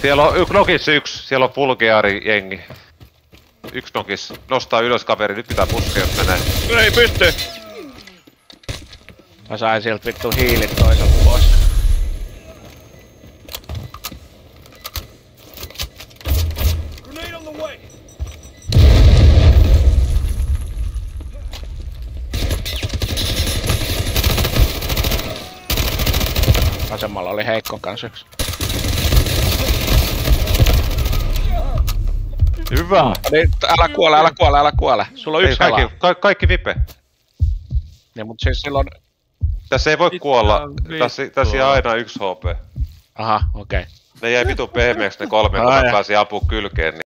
Siellä on nokis yksi, siellä on Fulgiari jengi. Yksi nokis. Nostaa ylös kaveri, nyt pitää puskea jos menee. Ei pysty! Mä sain sieltä vittu hiilit toiselta pois. Vasemmalla oli heikko kans yks. Hyvä! Niin, älä kuole. Sulla on yksi helaa. Kaikki vipe. Niin, mut siis silloin... Tässä ei voi kuolla. Tässä jää aina 1 HP. Aha, okei. Ne jäi vitu pehmeäks ne 3, kun mä pääsin apuun kylkeen, niin